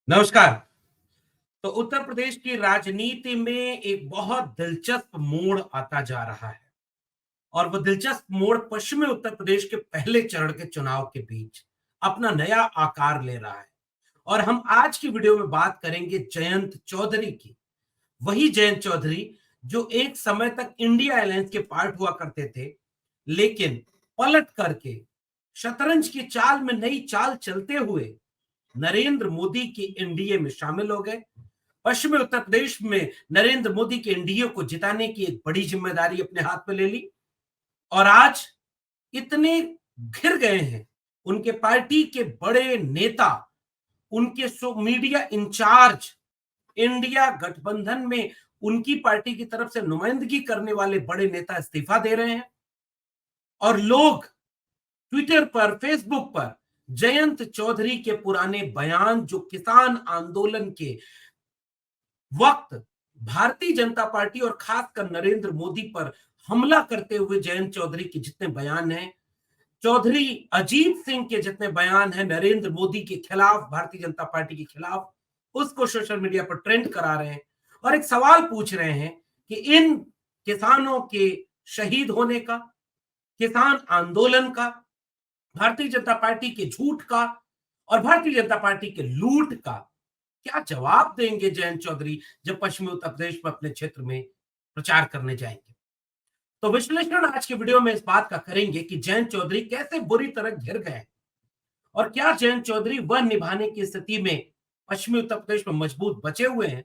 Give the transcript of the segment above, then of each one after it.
नमस्कार। तो उत्तर प्रदेश की राजनीति में एक बहुत दिलचस्प मोड़ आता जा रहा है और वो दिलचस्प मोड़ पश्चिमी उत्तर प्रदेश के पहले चरण के चुनाव के बीच अपना नया आकार ले रहा है। और हम आज की वीडियो में बात करेंगे जयंत चौधरी की। वही जयंत चौधरी जो एक समय तक इंडिया अलायंस के पार्ट हुआ करते थे, लेकिन पलट करके शतरंज की चाल में नई चाल चलते हुए नरेंद्र मोदी की एनडीए में शामिल हो गए। पश्चिमी उत्तर प्रदेश में नरेंद्र मोदी के एनडीए को जिताने की एक बड़ी जिम्मेदारी अपने हाथ में ले ली और आज इतने घिर गए हैं उनके पार्टी के बड़े नेता, उनके मीडिया इंचार्ज, इंडिया गठबंधन में उनकी पार्टी की तरफ से नुमाइंदगी करने वाले बड़े नेता इस्तीफा दे रहे हैं और लोग ट्विटर पर, फेसबुक पर जयंत चौधरी के पुराने बयान जो किसान आंदोलन के वक्त भारतीय जनता पार्टी और खासकर नरेंद्र मोदी पर हमला करते हुए जयंत चौधरी के जितने बयान हैं, चौधरी अजीत सिंह के जितने बयान हैं नरेंद्र मोदी के खिलाफ, भारतीय जनता पार्टी के खिलाफ, उसको सोशल मीडिया पर ट्रेंड करा रहे हैं और एक सवाल पूछ रहे हैं कि इन किसानों के शहीद होने का, किसान आंदोलन का, भारतीय जनता पार्टी के झूठ का और भारतीय जनता पार्टी के लूट का क्या जवाब देंगे जयंत चौधरी जब पश्चिमी उत्तर प्रदेश में अपने क्षेत्र में प्रचार करने जाएंगे। तो विश्लेषण आज के वीडियो में इस बात का करेंगे कि जयंत चौधरी कैसे बुरी तरह घिर गए और क्या जयंत चौधरी वह निभाने की स्थिति में पश्चिमी उत्तर प्रदेश में मजबूत बचे हुए हैं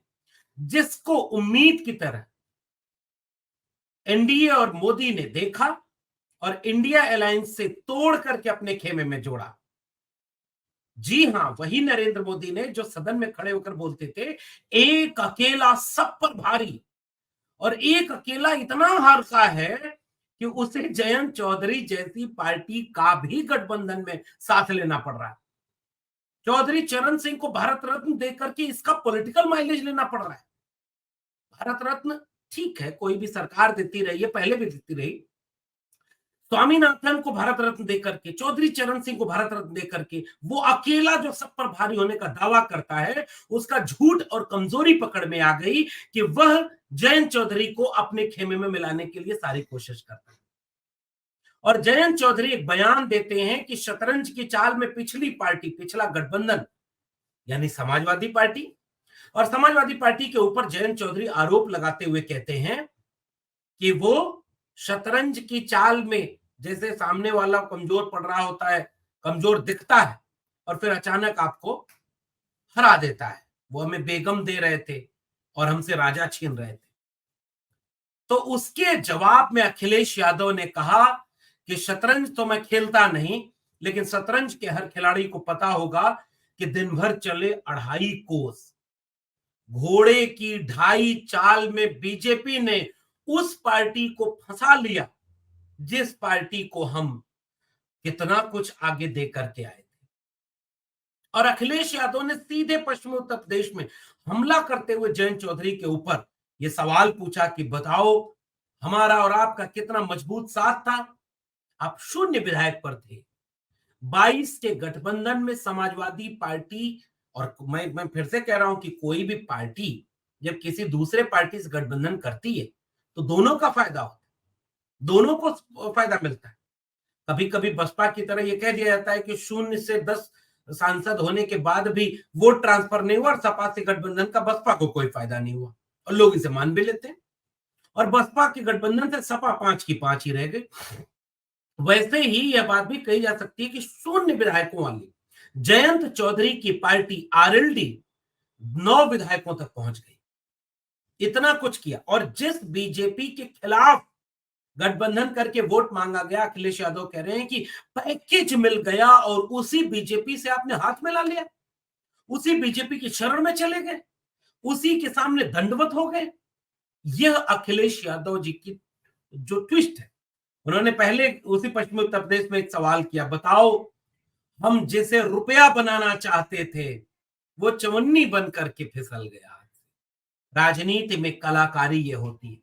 जिसको उम्मीद की तरह एनडीए और मोदी ने देखा और इंडिया अलायंस से तोड़ करके अपने खेमे में जोड़ा। जी हां, वही नरेंद्र मोदी ने जो सदन में खड़े होकर बोलते थे, एक अकेला सब पर भारी, और एक अकेला इतना हल्का है कि उसे जयंत चौधरी जैसी पार्टी का भी गठबंधन में साथ लेना पड़ रहा है। चौधरी चरण सिंह को भारत रत्न देकर के इसका पॉलिटिकल माइलेज लेना पड़ रहा है। भारत रत्न ठीक है, कोई भी सरकार देती रही है, पहले भी देती रही। स्वामीनाथन को भारत रत्न देकर के, चौधरी चरण सिंह को भारत रत्न देकर के वो अकेला जो सब पर भारी होने का दावा करता है, उसका झूठ और कमजोरी पकड़ में आ गई कि वह जयंत चौधरी को अपने खेमे में मिलाने के लिए सारी कोशिश करता है। और जयंत चौधरी एक बयान देते हैं कि शतरंज की चाल में पिछली पार्टी, पिछला गठबंधन यानी समाजवादी पार्टी, और समाजवादी पार्टी के ऊपर जयंत चौधरी आरोप लगाते हुए कहते हैं कि वो शतरंज की चाल में जैसे सामने वाला कमजोर पड़ रहा होता है, कमजोर दिखता है और फिर अचानक आपको हरा देता है। वो हमें बेगम दे रहे थे और हमसे राजा छीन रहे थे। तो उसके जवाब में अखिलेश यादव ने कहा कि शतरंज तो मैं खेलता नहीं, लेकिन शतरंज के हर खिलाड़ी को पता होगा कि दिन भर चले 2.5 कोस, घोड़े की 2.5 चाल में बीजेपी ने उस पार्टी को फंसा लिया जिस पार्टी को हम कितना कुछ आगे दे करके आए थे। और अखिलेश यादव ने सीधे पश्चिमी उत्तर प्रदेश में हमला करते हुए जयंत चौधरी के ऊपर यह सवाल पूछा कि बताओ, हमारा और आपका कितना मजबूत साथ था। आप 0 विधायक पर थे। 22 के गठबंधन में समाजवादी पार्टी, और मैं फिर से कह रहा हूं कि कोई भी पार्टी जब किसी दूसरे पार्टी से गठबंधन करती है तो दोनों का फायदा होता है, दोनों को फायदा मिलता है। कभी कभी बसपा की तरह यह कह दिया जाता है कि 0 से 10 सांसद होने के बाद भी वोट ट्रांसफर नहीं हुआ और सपा से गठबंधन का बसपा को कोई फायदा नहीं हुआ, और लोग इसे मान भी लेते हैं। और बसपा के गठबंधन से सपा 5 की 5 ही रह गई। वैसे ही यह बात भी कही जा सकती है कि 0 विधायकों वाली जयंत चौधरी की पार्टी आरएलडी 9 विधायकों तक पहुंच गई। इतना कुछ किया, और जिस बीजेपी के खिलाफ गठबंधन करके वोट मांगा गया, अखिलेश यादव कह रहे हैं कि पैकेज मिल गया और उसी बीजेपी से आपने हाथ मिला लिया, उसी बीजेपी की शरण में चले गए, उसी के सामने दंडवत हो गए। यह अखिलेश यादव जी की जो ट्विस्ट है। उन्होंने पहले उसी पश्चिमी उत्तर प्रदेश में एक सवाल किया, बताओ हम जिसे रुपया बनाना चाहते थे वो चवन्नी बन करके फिसल गया। राजनीति में कलाकारी ये होती है।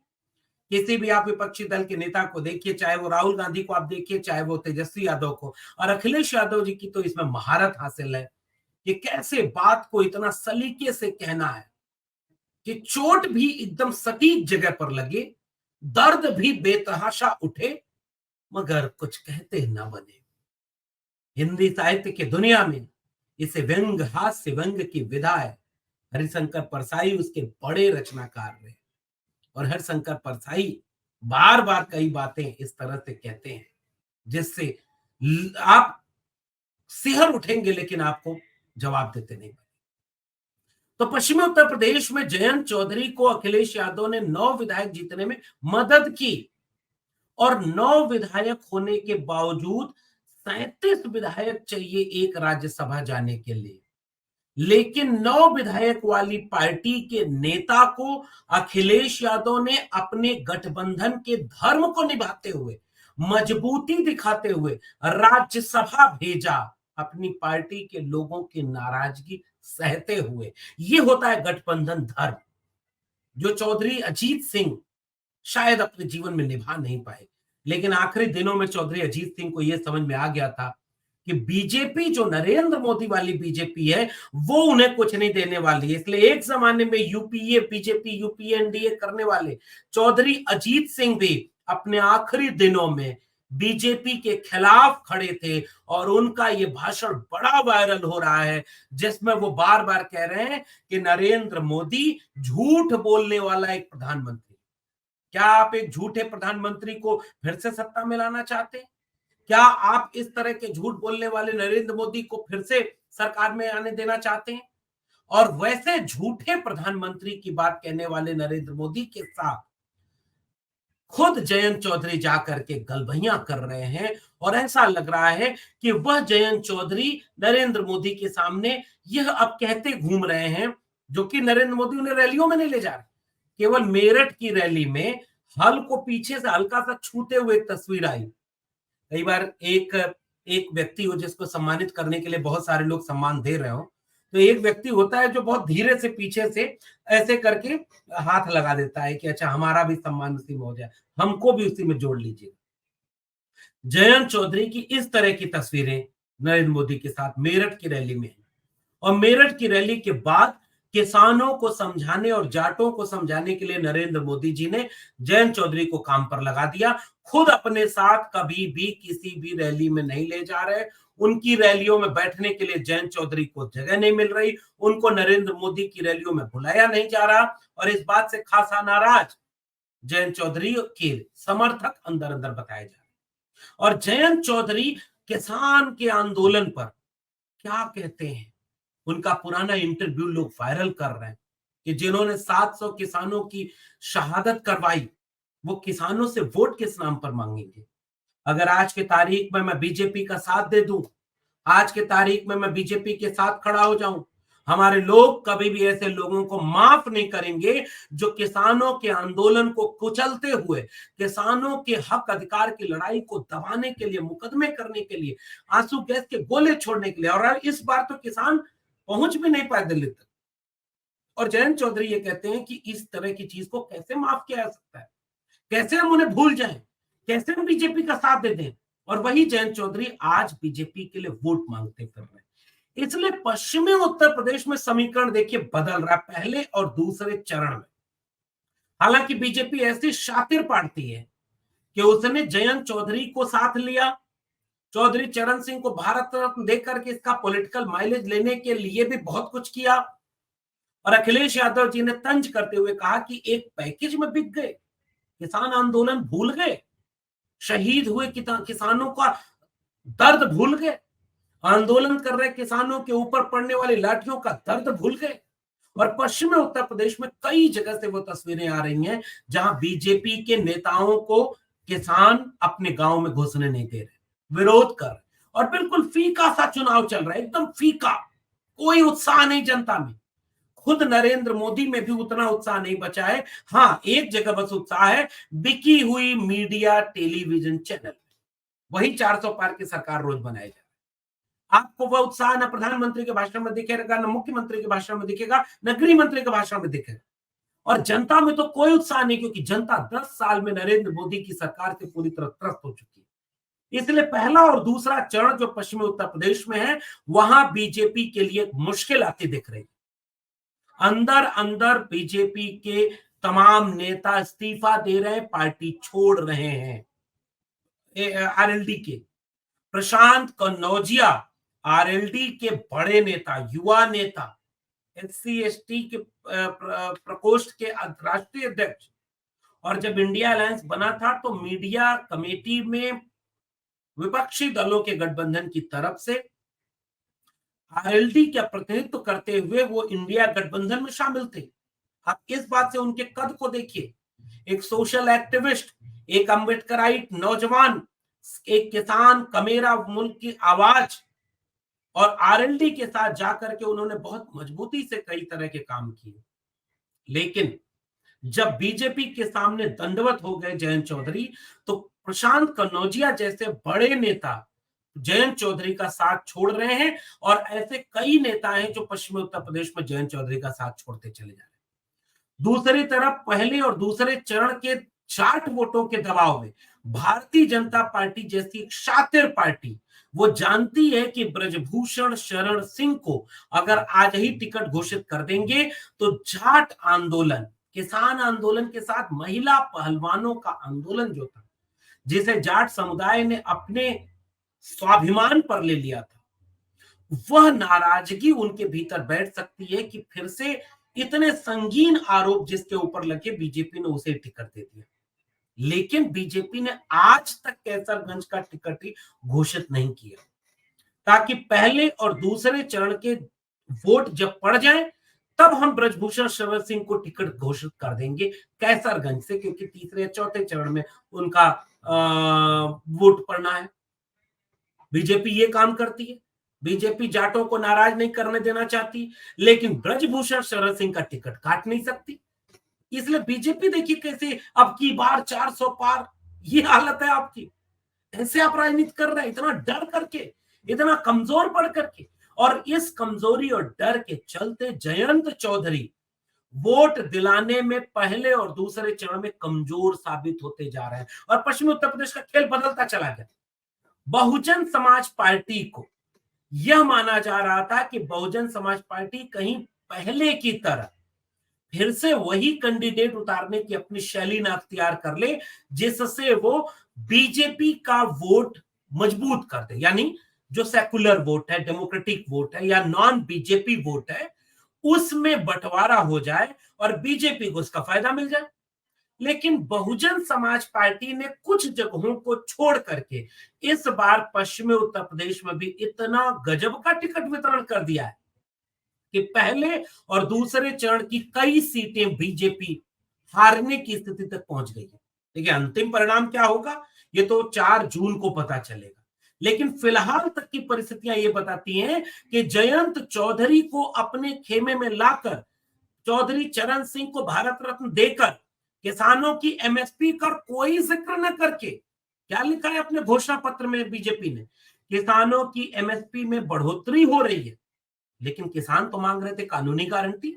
किसी भी आप विपक्षी दल के नेता को देखिए, चाहे वो राहुल गांधी को आप देखिए, चाहे वो तेजस्वी यादव को, और अखिलेश यादव जी की तो इसमें महारत हासिल है कि कैसे बात को इतना सलीके से कहना है कि चोट भी एकदम सटीक जगह पर लगे, दर्द भी बेतहाशा उठे, मगर कुछ कहते न बने। हिंदी साहित्य की दुनिया में इसे व्यंग हास्य व्यंग की विधा है। हरिशंकर परसाई उसके बड़े रचनाकार रहे और हरिशंकर परसाई बार बार कई बातें इस तरह से कहते हैं जिससे आप सिहर उठेंगे लेकिन आपको जवाब देते नहीं। तो पश्चिमी उत्तर प्रदेश में जयंत चौधरी को अखिलेश यादव ने 9 विधायक जीतने में मदद की और 9 विधायक होने के बावजूद 37 विधायक चाहिए एक राज्यसभा जाने के लिए। लेकिन 9 विधायक वाली पार्टी के नेता को अखिलेश यादव ने अपने गठबंधन के धर्म को निभाते हुए, मजबूती दिखाते हुए राज्यसभा भेजा, अपनी पार्टी के लोगों की नाराजगी सहते हुए। ये होता है गठबंधन धर्म, जो चौधरी अजीत सिंह शायद अपने जीवन में निभा नहीं पाए। लेकिन आखिरी दिनों में चौधरी अजीत सिंह को यह समझ में आ गया था कि बीजेपी जो नरेंद्र मोदी वाली बीजेपी है वो उन्हें कुछ नहीं देने वाली है। इसलिए एक जमाने में यूपीए बीजेपी यूपीए एनडीए करने वाले चौधरी अजीत सिंह भी अपने आखिरी दिनों में बीजेपी के खिलाफ खड़े थे और उनका ये भाषण बड़ा वायरल हो रहा है जिसमें वो बार बार कह रहे हैं कि नरेंद्र मोदी झूठ बोलने वाला एक प्रधानमंत्री। क्या आप एक झूठे प्रधानमंत्री को फिर से सत्ता में लाना चाहते हैं? क्या आप इस तरह के झूठ बोलने वाले नरेंद्र मोदी को फिर से सरकार में आने देना चाहते हैं? और वैसे झूठे प्रधानमंत्री की बात कहने वाले नरेंद्र मोदी के साथ खुद जयंत चौधरी जाकर के गलबहियां कर रहे हैं और ऐसा लग रहा है कि वह जयंत चौधरी नरेंद्र मोदी के सामने यह अब कहते घूम रहे हैं, जो कि नरेंद्र मोदी उन्हें रैलियों में नहीं ले जा रहे। केवल मेरठ की रैली में हल को पीछे से हल्का सा छूते हुए एक तस्वीर आई। कई बार एक एक व्यक्ति हो जिसको सम्मानित करने के लिए बहुत सारे लोग सम्मान दे रहे हो, तो एक व्यक्ति होता है जो बहुत धीरे से पीछे से ऐसे करके हाथ लगा देता है कि अच्छा हमारा भी सम्मान उसी में हो जाए, हमको भी उसी में जोड़ लीजिए। जयंत चौधरी की इस तरह की तस्वीरें नरेंद्र मोदी के साथ मेरठ की रैली में है। और मेरठ की रैली के बाद किसानों को समझाने और जाटों को समझाने के लिए नरेंद्र मोदी जी ने जयंत चौधरी को काम पर लगा दिया। खुद अपने साथ कभी भी किसी भी रैली में नहीं ले जा रहे। उनकी रैलियों में बैठने के लिए जयंत चौधरी को जगह नहीं मिल रही, उनको नरेंद्र मोदी की रैलियों में बुलाया नहीं जा रहा और इस बात से खासा नाराज जयंत चौधरी के समर्थक अंदर अंदर बताए जा रहे। और जयंत चौधरी किसान के आंदोलन पर क्या कहते हैं, उनका पुराना इंटरव्यू लोग वायरल कर रहे हैं कि जिन्होंने 700 किसानों की शहादत करवाई वो किसानों से वोट किस नाम पर मांगेंगे? अगर आज की तारीख में मैं बीजेपी का साथ दे दूं, आज के तारीख में मैं बीजेपी के साथ खड़ा हो जाऊं, हमारे लोग कभी भी ऐसे लोगों को माफ नहीं करेंगे जो किसानों के आंदोलन को कुचलते हुए, किसानों के हक अधिकार की लड़ाई को दबाने के लिए, मुकदमे करने के लिए, आंसू गैस के गोले छोड़ने के लिए। और इस बार तो किसान पहुंच भी नहीं पाए दिल्ली तक। और जयंत चौधरी ये कहते हैं कि इस तरह की चीज को कैसे माफ किया जा सकता है, कैसे हम उन्हें भूल जाएं, कैसे हम बीजेपी का साथ दे दें। और वही जयंत चौधरी आज बीजेपी के लिए वोट मांगते फिर रहे हैं। इसलिए पश्चिमी उत्तर प्रदेश में समीकरण देखिए बदल रहा है पहले और दूसरे चरण में। हालांकि बीजेपी ऐसी शातिर पार्टी है कि उसने जयंत चौधरी को साथ लिया, चौधरी चरण सिंह को भारत रत्न देकर के इसका पॉलिटिकल माइलेज लेने के लिए भी बहुत कुछ किया। और अखिलेश यादव जी ने तंज करते हुए कहा कि एक पैकेज में बिक गए, किसान आंदोलन भूल गए, शहीद हुए किसानों का दर्द भूल गए, आंदोलन कर रहे किसानों के ऊपर पड़ने वाली लाठियों का दर्द भूल गए। और पश्चिमी उत्तर प्रदेश में कई जगह से वो तस्वीरें आ रही हैं जहां बीजेपी के नेताओं को किसान अपने गांव में घुसने नहीं दे रहे, विरोध कर रहे। और बिल्कुल फीका सा चुनाव चल रहा है, एकदम फीका, कोई उत्साह नहीं जनता में। खुद नरेंद्र मोदी में भी उतना उत्साह नहीं बचा है। हाँ, एक जगह बस उत्साह है, बिकी हुई मीडिया टेलीविजन चैनल, वही 400 पार की सरकार रोज बनाए जा रहे। आपको वह उत्साह न प्रधानमंत्री के भाषण में दिखेगा, न मुख्यमंत्री के भाषण में दिखेगा, न गृह मंत्री के भाषण में दिखेगा। और जनता में तो कोई उत्साह नहीं, क्योंकि जनता 10 साल में नरेंद्र मोदी की सरकार से पूरी तरह त्रस्त हो चुकी है। इसलिए पहला और दूसरा चरण जो पश्चिमी उत्तर प्रदेश में है, वहां बीजेपी के लिए मुश्किल आती दिख रही। अंदर अंदर बीजेपी के तमाम नेता इस्तीफा दे रहे हैं, पार्टी छोड़ रहे हैं। आरएलडी के प्रशांत कन्नौजिया, आरएलडी के बड़े नेता, युवा नेता, एससी एसटी के प्रकोष्ठ के राष्ट्रीय अध्यक्ष, और जब इंडिया अलायंस बना था तो मीडिया कमेटी में विपक्षी दलों के गठबंधन की तरफ से आरएलडी का प्रतिनिधित्व करते हुए वो इंडिया गठबंधन में शामिल थे। आप इस बात से उनके कद को देखिए, एक सोशल एक्टिविस्ट, एक अम्बेडकराइट नौजवान, एक किसान, कमेरा मुल्क की आवाज, और आरएलडी के साथ जाकर के उन्होंने बहुत मजबूती से कई तरह के काम किए। लेकिन जब बीजेपी के सामने दंडवत हो गए जयंत चौधरी, तो प्रशांत कन्नौजिया जैसे बड़े नेता जयंत चौधरी का साथ छोड़ रहे हैं, और ऐसे कई नेता हैं जो पश्चिमी उत्तर प्रदेश में जयंत चौधरी का साथ छोड़ते चले जा रहे हैं। दूसरी तरफ पहले और दूसरे चरण के 60 वोटों के दबाव में भारतीय जनता पार्टी जैसी एक शातिर पार्टी, वो जानती है कि ब्रजभूषण शरण सिंह को अगर आज ही टिकट घोषित कर देंगे तो जाट आंदोलन, किसान आंदोलन के साथ महिला पहलवानों का आंदोलन जो था, जिसे जाट समुदाय ने अपने स्वाभिमान पर ले लिया था, वह नाराजगी उनके भीतर बैठ सकती है कि फिर से इतने संगीन आरोप जिसके ऊपर लगे, बीजेपी ने उसे टिकट दे दिया। लेकिन बीजेपी ने आज तक कैसरगंज का टिकट ही घोषित नहीं किया, ताकि पहले और दूसरे चरण के वोट जब पड़ जाएं तब हम ब्रजभूषण शरण सिंह को टिकट घोषित कर देंगे कैसरगंज से, क्योंकि तीसरे या चौथे चरण में उनका वोट पड़ना है। बीजेपी ये काम करती है, बीजेपी जाटों को नाराज नहीं करने देना चाहती, लेकिन ब्रजभूषण शरण सिंह का टिकट काट नहीं सकती। इसलिए बीजेपी देखिए कैसे अब की बार 400 पार, ये हालत है आपकी। ऐसे आप राजनीति कर रहे हैं, इतना डर करके, इतना कमजोर पड़ करके, और इस कमजोरी और डर के चलते जयंत चौधरी वोट दिलाने में पहले और दूसरे चरण में कमजोर साबित होते जा रहे हैं, और पश्चिमी उत्तर प्रदेश का खेल बदलता चला गया। बहुजन समाज पार्टी को यह माना जा रहा था कि बहुजन समाज पार्टी कहीं पहले की तरह फिर से वही कैंडिडेट उतारने की अपनी शैली न अख्तियार कर ले, जिससे वो बीजेपी का वोट मजबूत कर दे, यानी जो सेकुलर वोट है, डेमोक्रेटिक वोट है या नॉन बीजेपी वोट है, उसमें बंटवारा हो जाए और बीजेपी को उसका फायदा मिल जाए। लेकिन बहुजन समाज पार्टी ने कुछ जगहों को छोड़ करके इस बार पश्चिमी उत्तर प्रदेश में भी इतना गजब का टिकट वितरण कर दिया है कि पहले और दूसरे चरण की कई सीटें बीजेपी हारने की स्थिति तक पहुंच गई है। देखिए अंतिम परिणाम क्या होगा ये तो 4 जून को पता चलेगा, लेकिन फिलहाल तक की परिस्थितियां ये बताती हैं कि जयंत चौधरी को अपने खेमे में लाकर, चौधरी चरण सिंह को भारत रत्न देकर, किसानों की एमएसपी का कोई जिक्र न करके, क्या लिखा है अपने घोषणा पत्र में बीजेपी ने, किसानों की एमएसपी में बढ़ोतरी हो रही है, लेकिन किसान तो मांग रहे थे कानूनी गारंटी,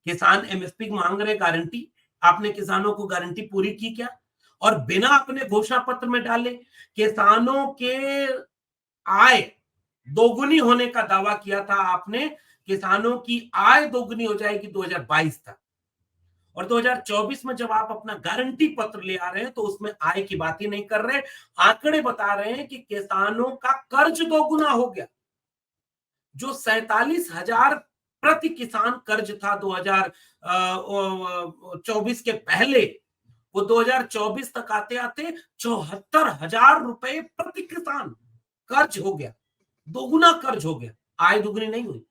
किसान एमएसपी मांग रहे गारंटी, आपने किसानों को गारंटी पूरी की क्या? और बिना अपने घोषणा पत्र में डाले किसानों के आय दोगुनी होने का दावा किया था आपने, किसानों की आय दोगुनी हो जाएगी 2022 तक, और 2024 में जब आप अपना गारंटी पत्र ले आ रहे हैं तो उसमें आय की बात ही नहीं कर रहे, आंकड़े बता रहे हैं कि किसानों का कर्ज दोगुना हो गया। जो 47,000 प्रति किसान कर्ज था 2024 के पहले, वो 2024 तक आते आते 74,000 रुपए प्रति किसान कर्ज हो गया, दोगुना कर्ज हो गया, आय दोगुनी नहीं हुई।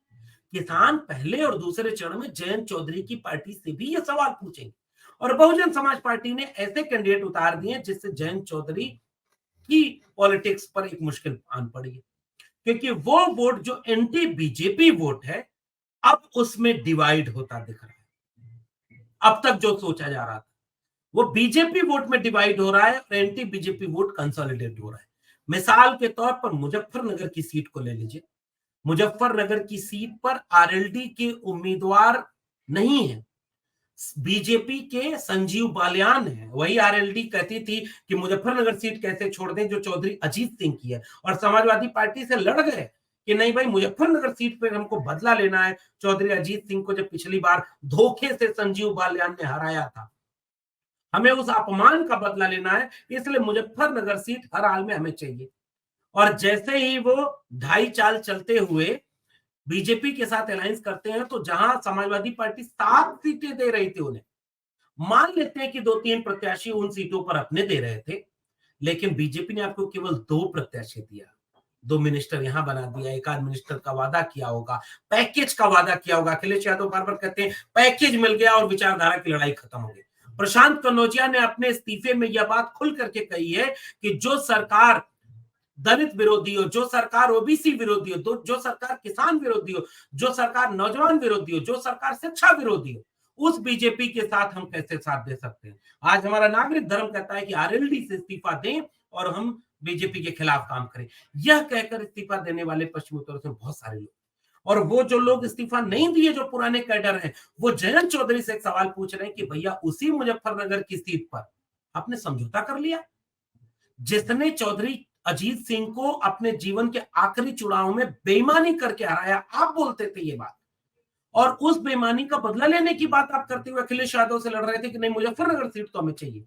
किसान पहले और दूसरे चरण में जयंत चौधरी की पार्टी से भी ये सवाल पूछेंगे, और बहुजन समाज पार्टी ने ऐसे कैंडिडेट उतार दिए जिससे जयंत चौधरी की पॉलिटिक्स पर एक मुश्किल आन पड़ी है, क्योंकि वो वोट जो एंटी बीजेपी वोट है अब उसमें डिवाइड होता दिख रहा है। अब तक जो सोचा जा रहा था वो बीजेपी वोट में डिवाइड हो रहा है और एंटी बीजेपी वोट कंसोलिडेट हो रहा है। मिसाल के तौर पर मुजफ्फरनगर की सीट को ले लीजिए, मुजफ्फरनगर की सीट पर आरएलडी के उम्मीदवार नहीं है, बीजेपी के संजीव बालियान है, वही आरएलडी कहती थी कि मुजफ्फरनगर सीट कैसे छोड़ दें जो चौधरी अजीत सिंह की है, और समाजवादी पार्टी से लड़ गए कि नहीं भाई मुजफ्फरनगर सीट पे हमको बदला लेना है चौधरी अजीत सिंह को, जब पिछली बार धोखे से संजीव बालियान ने हराया था। हमें उस अपमान का बदला लेना है, इसलिए मुजफ्फरनगर सीट हर हाल में हमें चाहिए। और जैसे ही वो ढाई चाल चलते हुए बीजेपी के साथ अलायंस करते हैं, तो जहां समाजवादी पार्टी 7 सीटें दे रही थी उन्हें, मान लेते हैं कि 2-3 प्रत्याशी उन सीटों पर अपने दे रहे थे, लेकिन बीजेपी ने आपको केवल 2 प्रत्याशी दिया, 2 मिनिस्टर यहां बना दिया, एक आध मिनिस्टर का वादा किया होगा, पैकेज का वादा किया होगा। अखिलेश यादव बार बार कहते हैं पैकेज मिल गया और विचारधारा की लड़ाई खत्म हो गई। प्रशांत कनौजिया ने अपने इस्तीफे में यह बात खुल करके कही है कि जो सरकार दलित विरोधी हो, जो सरकार ओबीसी विरोधी हो, जो सरकार किसान विरोधी हो, जो सरकार नौजवान विरोधी हो, जो सरकार शिक्षा विरोधी हो, उस बीजेपी के साथ हम कैसे साथ दे सकते हैं। आज हमारा नागरिक धर्म कहता है कि आरएलडी से इस्तीफा दें और हम बीजेपी के खिलाफ काम करें। यह कहकर इस्तीफा देने वाले पश्चिमी उत्तर में बहुत सारे लोग, और वो जो लोग इस्तीफा नहीं दिए, जो पुराने कैडर हैं, वो जयंत चौधरी से एक सवाल पूछ रहे हैं कि भैया उसी मुजफ्फरनगर की सीट पर आपने समझौता कर लिया, जिसने चौधरी अजीत सिंह को अपने जीवन के आखिरी चुनाव में बेईमानी करके हराया। आप बोलते थे ये बात, और उस बेईमानी का बदला लेने की बात आप करते हुए अखिलेश यादव से लड़ रहे थे कि नहीं मुजफ्फरनगर सीट तो हमें चाहिए।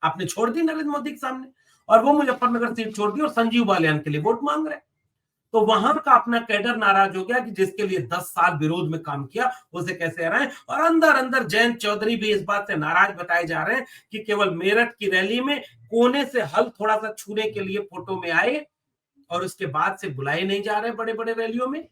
आपने छोड़ दी नरेंद्र मोदी के सामने, और वो मुजफ्फरनगर सीट छोड़ दी और संजीव बालियान के लिए वोट मांग रहे। तो वहां का अपना कैडर नाराज हो गया कि जिसके लिए 10 साल विरोध में काम किया उसे कैसे हराएं। और अंदर अंदर जयंत चौधरी भी इस बात से नाराज बताए जा रहे हैं कि केवल मेरठ की रैली में कोने से हल थोड़ा सा छूने के लिए फोटो में आए और उसके बाद से बुलाए नहीं जा रहे बड़े बड़े रैलियों में,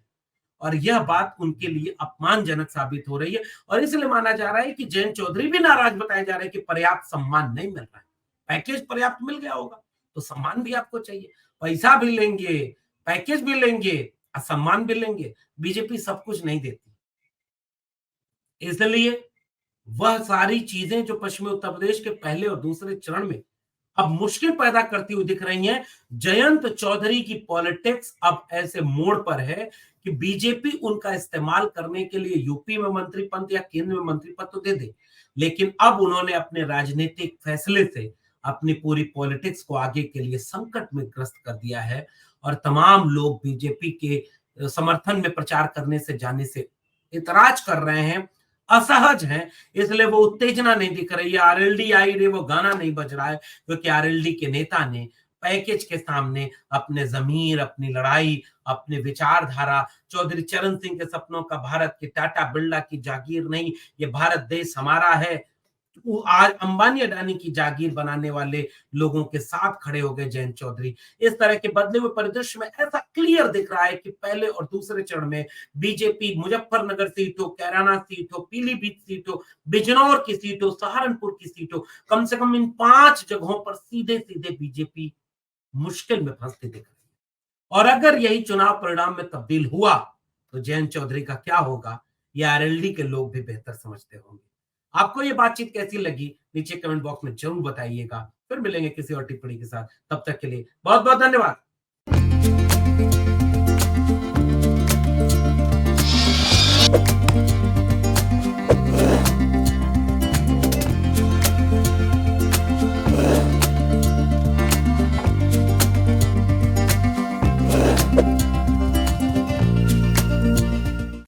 और यह बात उनके लिए अपमानजनक साबित हो रही है। और इसलिए माना जा रहा है कि जयंत चौधरी भी नाराज बताए जा रहे हैं कि पर्याप्त सम्मान नहीं मिल रहा है। पैकेज पर्याप्त मिल गया होगा तो सम्मान भी आपको चाहिए, पैसा भी लेंगे, पैकेज भी लेंगे, सम्मान भी लेंगे। बीजेपी सब कुछ नहीं देती, इसलिए वह सारी चीजें जो पश्चिमी उत्तर प्रदेश के पहले और दूसरे चरण में अब मुश्किल पैदा करती हुई दिख रही हैं। जयंत चौधरी की पॉलिटिक्स अब ऐसे मोड़ पर है कि बीजेपी उनका इस्तेमाल करने के लिए यूपी में मंत्री पद या केंद्र में मंत्री पद तो दे दे, लेकिन अब उन्होंने अपने राजनीतिक फैसले से अपनी पूरी पॉलिटिक्स को आगे के लिए संकट में ग्रस्त कर दिया है। और तमाम लोग बीजेपी के समर्थन में प्रचार करने से जाने से इतराज कर रहे हैं, असहज हैं, इसलिए वो उत्तेजना नहीं दिख रही है। आरएलडी आई रे वो गाना नहीं बज रहा है, क्योंकि आरएलडी के नेता ने पैकेज के सामने अपने जमीर, अपनी लड़ाई, अपने विचारधारा, चौधरी चरण सिंह के सपनों का भारत की टाटा बिरला की जागीर नहीं, ये भारत देश हमारा है, आज अंबानी अडानी की जागीर बनाने वाले लोगों के साथ खड़े हो गए जयंत चौधरी। इस तरह के बदले हुए परिदृश्य में ऐसा क्लियर दिख रहा है कि पहले और दूसरे चरण में बीजेपी मुजफ्फरनगर सीट हो, कैराना सीट हो, पीलीभीत सीट हो, बिजनौर की सीट हो, सहारनपुर की सीट हो, कम से कम इन 5 जगहों पर सीधे सीधे बीजेपी मुश्किल में फंसती दिख रही है। और अगर यही चुनाव परिणाम में तब्दील हुआ तो जयंत चौधरी का क्या होगा, ये आरएलडी के लोग भी बेहतर समझते होंगे। आपको ये बातचीत कैसी लगी नीचे कमेंट बॉक्स में जरूर बताइएगा। फिर मिलेंगे किसी और टिप्पणी के साथ, तब तक के लिए बहुत बहुत धन्यवाद।